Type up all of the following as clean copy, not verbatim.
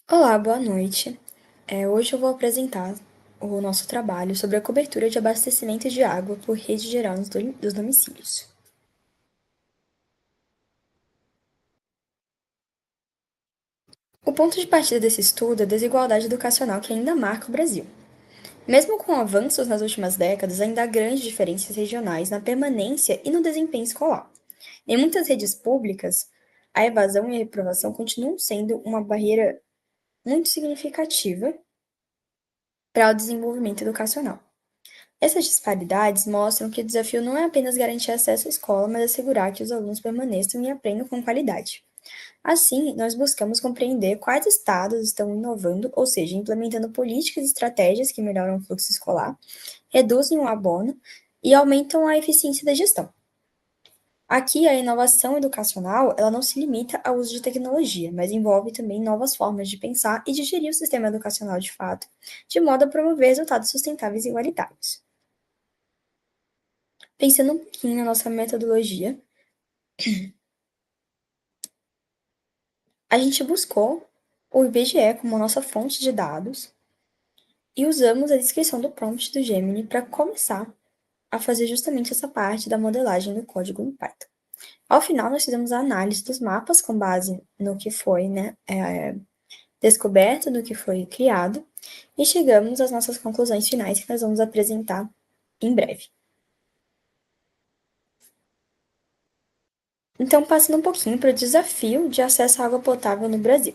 Olá, boa noite. Hoje eu vou apresentar o nosso trabalho sobre a cobertura de abastecimento de água por rede geral dos domicílios. O ponto de partida desse estudo é a desigualdade educacional que ainda marca o Brasil. Mesmo com avanços nas últimas décadas, ainda há grandes diferenças regionais na permanência e no desempenho escolar. Em muitas redes públicas, a evasão e a reprovação continuam sendo uma barreira muito significativa para o desenvolvimento educacional. Essas disparidades mostram que o desafio não é apenas garantir acesso à escola, mas assegurar que os alunos permaneçam e aprendam com qualidade. Assim, nós buscamos compreender quais estados estão inovando, ou seja, implementando políticas e estratégias que melhoram o fluxo escolar, reduzem o abono e aumentam a eficiência da gestão. Aqui, a inovação educacional, ela não se limita ao uso de tecnologia, mas envolve também novas formas de pensar e de gerir o sistema educacional de fato, de modo a promover resultados sustentáveis e igualitários. Pensando um pouquinho na nossa metodologia, a gente buscou o IBGE como nossa fonte de dados e usamos a descrição do prompt do Gemini para começar a fazer justamente essa parte da modelagem do código em Python. Ao final, nós fizemos a análise dos mapas com base no que foi descoberto, no que foi criado, e chegamos às nossas conclusões finais que nós vamos apresentar em breve. Então, passando um pouquinho para o desafio de acesso à água potável no Brasil.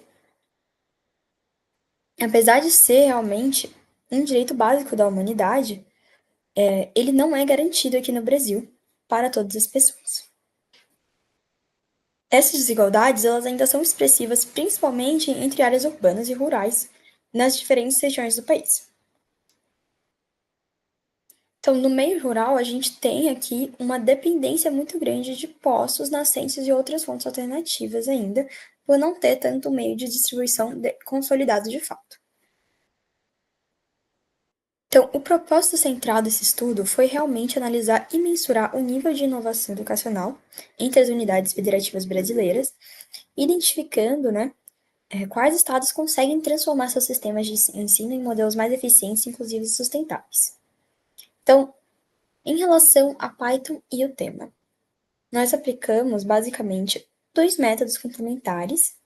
Apesar de ser realmente um direito básico da humanidade, ele não é garantido aqui no Brasil para todas as pessoas. Essas desigualdades elas ainda são expressivas principalmente entre áreas urbanas e rurais nas diferentes regiões do país. Então, no meio rural, a gente tem aqui uma dependência muito grande de poços, nascentes e outras fontes alternativas ainda, por não ter tanto meio de distribuição consolidado de fato. Então, o propósito central desse estudo foi realmente analisar e mensurar o nível de inovação educacional entre as unidades federativas brasileiras, identificando, quais estados conseguem transformar seus sistemas de ensino em modelos mais eficientes, inclusivos e sustentáveis. Então, em relação a Python e o tema, nós aplicamos basicamente dois métodos complementares,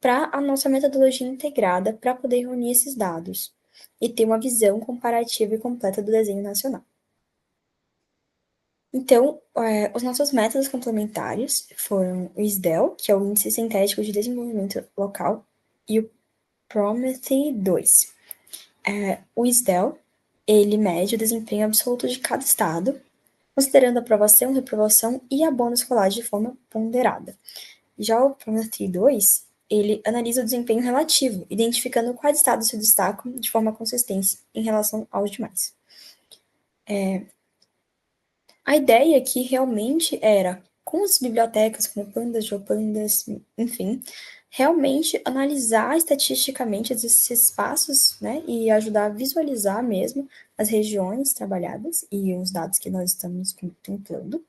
para a nossa metodologia integrada para poder reunir esses dados e ter uma visão comparativa e completa do desenho nacional. Então, os nossos métodos complementares foram o SDEL, que é o Índice Sintético de Desenvolvimento Local, e o Promethe 2. O SDEL, ele mede o desempenho absoluto de cada estado, considerando aprovação, reprovação e abono escolar de forma ponderada. Já o Promethe 2, ele analisa o desempenho relativo, identificando quais estados se destacam de forma consistente em relação aos demais. A ideia aqui realmente era, com as bibliotecas como Pandas, GeoPandas, enfim, realmente analisar estatisticamente esses espaços, e ajudar a visualizar mesmo as regiões trabalhadas e os dados que nós estamos contemplando.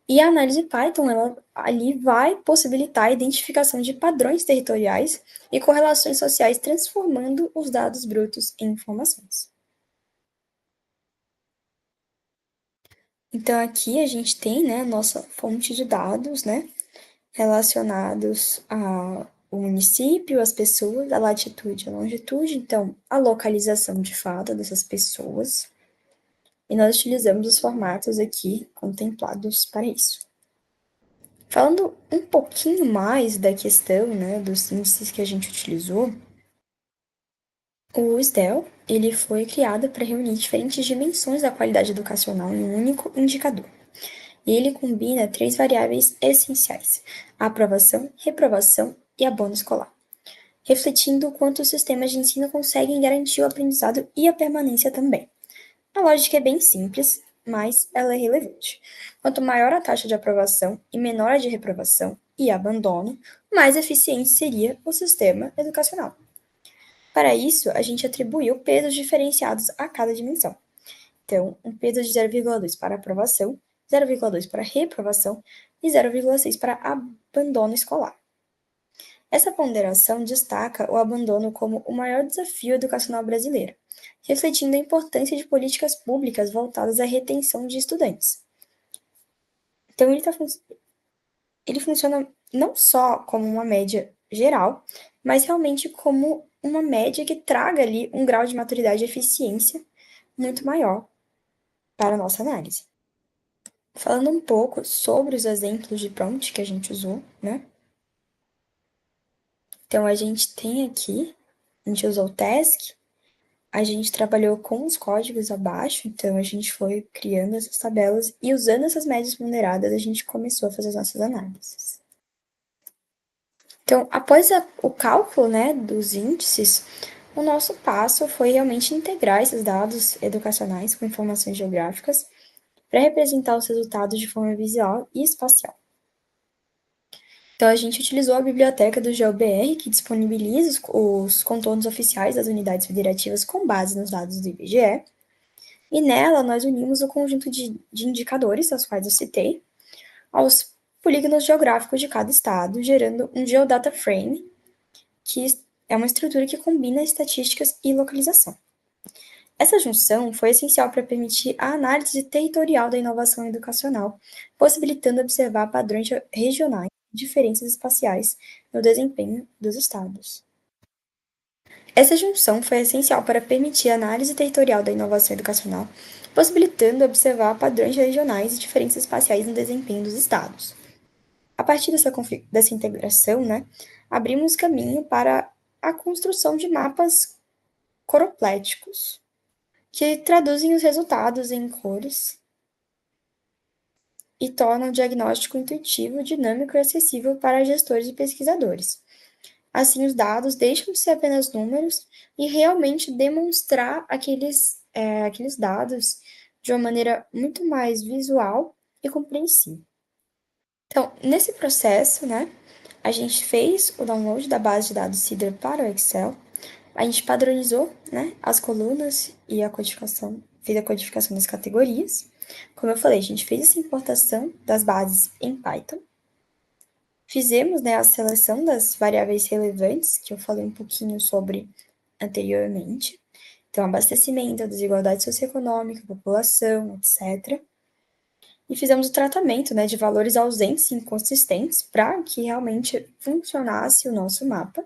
E a análise Python, ela ali vai possibilitar a identificação de padrões territoriais e correlações sociais, transformando os dados brutos em informações. Então, aqui a gente tem, a nossa fonte de dados, relacionados ao município, as pessoas, a latitude e a longitude, então, a localização de fato dessas pessoas. E nós utilizamos os formatos aqui contemplados para isso. Falando um pouquinho mais da questão, dos índices que a gente utilizou, o SDEL, ele foi criado para reunir diferentes dimensões da qualidade educacional em um único indicador. E ele combina três variáveis essenciais: a aprovação, reprovação e abono escolar, refletindo o quanto os sistemas de ensino conseguem garantir o aprendizado e a permanência também. A lógica é bem simples, mas ela é relevante. Quanto maior a taxa de aprovação e menor a de reprovação e abandono, mais eficiente seria o sistema educacional. Para isso, a gente atribuiu pesos diferenciados a cada dimensão. Então, um peso de 0,2 para aprovação, 0,2 para reprovação e 0,6 para abandono escolar. Essa ponderação destaca o abandono como o maior desafio educacional brasileiro, refletindo a importância de políticas públicas voltadas à retenção de estudantes. Então, ele funciona não só como uma média geral, mas realmente como uma média que traga ali um grau de maturidade e eficiência muito maior para a nossa análise. Falando um pouco sobre os exemplos de prompt que a gente usou, né? Então, a gente tem aqui, a gente usou o task, a gente trabalhou com os códigos abaixo, então a gente foi criando essas tabelas e usando essas médias ponderadas, a gente começou a fazer as nossas análises. Então, após o cálculo, né, dos índices, o nosso passo foi realmente integrar esses dados educacionais com informações geográficas para representar os resultados de forma visual e espacial. Então, a gente utilizou a biblioteca do GeoBR, que disponibiliza os contornos oficiais das unidades federativas com base nos dados do IBGE, e nela nós unimos o conjunto de indicadores, aos quais eu citei, aos polígonos geográficos de cada estado, gerando um Geodata Frame, que é uma estrutura que combina estatísticas e localização. Essa junção foi essencial para permitir a análise territorial da inovação educacional, possibilitando observar padrões regionais e diferenças espaciais no desempenho dos estados. Essa junção foi essencial para permitir a análise territorial da inovação educacional, possibilitando observar padrões regionais e diferenças espaciais no desempenho dos estados. A partir dessa integração, né, abrimos caminho para a construção de mapas coropléticos, que traduzem os resultados em cores e tornam o diagnóstico intuitivo, dinâmico e acessível para gestores e pesquisadores. Assim, os dados deixam de ser apenas números e realmente demonstrar aqueles dados de uma maneira muito mais visual e compreensível. Então, nesse processo, né, a gente fez o download da base de dados CIDR para o Excel, a gente padronizou, né, as colunas e a codificação, fez a codificação das categorias. Como eu falei, a gente fez essa importação das bases em Python. Fizemos, né, a seleção das variáveis relevantes, que eu falei um pouquinho sobre anteriormente. Então, abastecimento, desigualdade socioeconômica, população, etc. E fizemos o tratamento, né, de valores ausentes e inconsistentes para que realmente funcionasse o nosso mapa.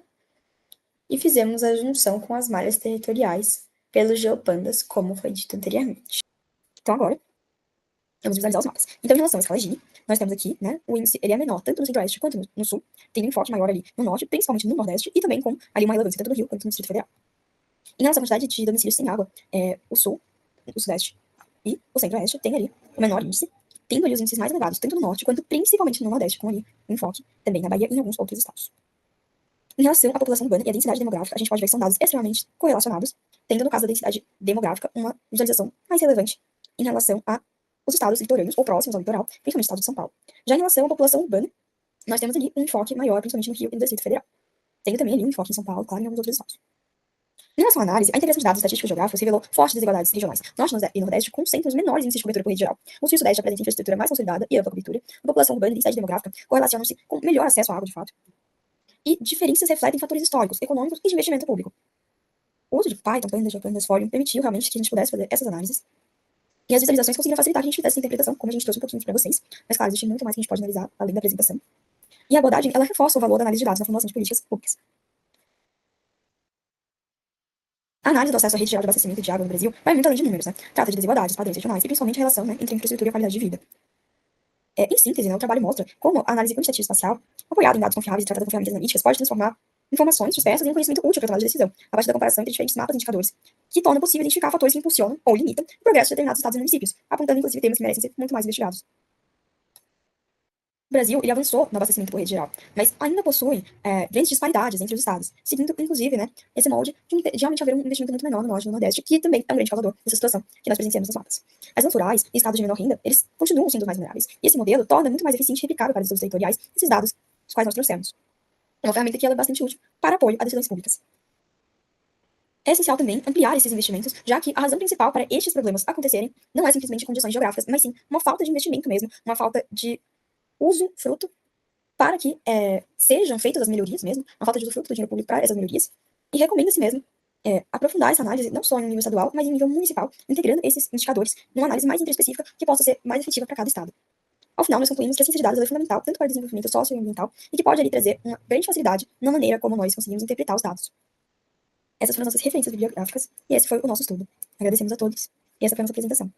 E fizemos a junção com as malhas territoriais pelos geopandas, como foi dito anteriormente. Então, agora, vamos visualizar os mapas. Então, em relação à escala Gini, nós temos aqui, né, o índice ele é menor tanto no centro-oeste quanto no sul, tem um enfoque maior ali no norte, principalmente no nordeste, e também com ali uma relevância tanto no Rio quanto no Distrito Federal. Em relação à quantidade de domicílios sem água, o sul, o sudeste e o centro-oeste tem ali o menor índice, tendo ali os índices mais elevados, tanto no norte quanto principalmente no nordeste, com ali um enfoque também na Bahia e em alguns outros estados. Em relação à população urbana e à densidade demográfica, a gente pode ver que são dados extremamente correlacionados, tendo no caso da densidade demográfica uma visualização mais relevante em relação aos estados litorâneos ou próximos ao litoral, principalmente o estado de São Paulo. Já em relação à população urbana, nós temos ali um enfoque maior, principalmente no Rio e no Distrito Federal. Tendo também ali um enfoque em São Paulo, claro, e em alguns outros estados. Em relação à análise, a integração de dados estatísticos geográficos revelou fortes desigualdades regionais. Norte e Nordeste concentram os menores índices de cobertura por rede geral. O Sul e o Sudeste apresentam infraestrutura mais consolidada e ampla cobertura. A população urbana e densidade demográfica correlacionam-se com melhor acesso à água de fato. E diferenças refletem fatores históricos, econômicos e de investimento público. O uso de Python, Pandas, GeoPandas, Forium permitiu realmente que a gente pudesse fazer essas análises. E as visualizações conseguiram facilitar que a gente fizesse essa interpretação, como a gente trouxe um pouquinho aqui para vocês. Mas, claro, existe muito mais que a gente pode analisar além da apresentação. E a abordagem, ela reforça o valor da análise de dados na formulação de políticas públicas. A análise do acesso à rede geral de abastecimento de água no Brasil vai muito além de números, né? Trata de desigualdades, padrões regionais e principalmente a relação, né, entre infraestrutura e a qualidade de vida. Em síntese, né, o trabalho mostra como a análise quantitativa espacial, apoiada em dados confiáveis e tratada com ferramentas analíticas, pode transformar informações dispersas em um conhecimento útil para a tomada de decisão, a partir da comparação entre diferentes mapas e indicadores, que torna possível identificar fatores que impulsionam ou limitam o progresso de determinados estados e municípios, apontando inclusive temas que merecem ser muito mais investigados. O Brasil ele avançou no abastecimento por rede geral, mas ainda possui grandes disparidades entre os estados, seguindo, inclusive, né, esse molde de realmente haver um investimento muito menor no norte e no nordeste, que também é um grande causador dessa situação que nós presenciamos nas mapas. As zonas rurais e estados de menor renda, eles continuam sendo os mais vulneráveis, e esse modelo torna muito mais eficiente e replicável para os estados territoriais esses dados, os quais nós trouxemos. É uma ferramenta que ela é bastante útil para apoio a decisões públicas. É essencial também ampliar esses investimentos, já que a razão principal para estes problemas acontecerem não é simplesmente condições geográficas, mas sim uma falta de investimento mesmo, uma falta de uso fruto para que sejam feitas as melhorias mesmo, a falta de usufruto do dinheiro público para essas melhorias, e recomenda-se mesmo aprofundar essa análise, não só em nível estadual, mas em nível municipal, integrando esses indicadores numa análise mais intraespecífica que possa ser mais efetiva para cada estado. Ao final, nós concluímos que a ciência de dados é fundamental tanto para o desenvolvimento socioambiental e que pode ali trazer uma grande facilidade na maneira como nós conseguimos interpretar os dados. Essas foram as nossas referências bibliográficas e esse foi o nosso estudo. Agradecemos a todos e essa foi a nossa apresentação.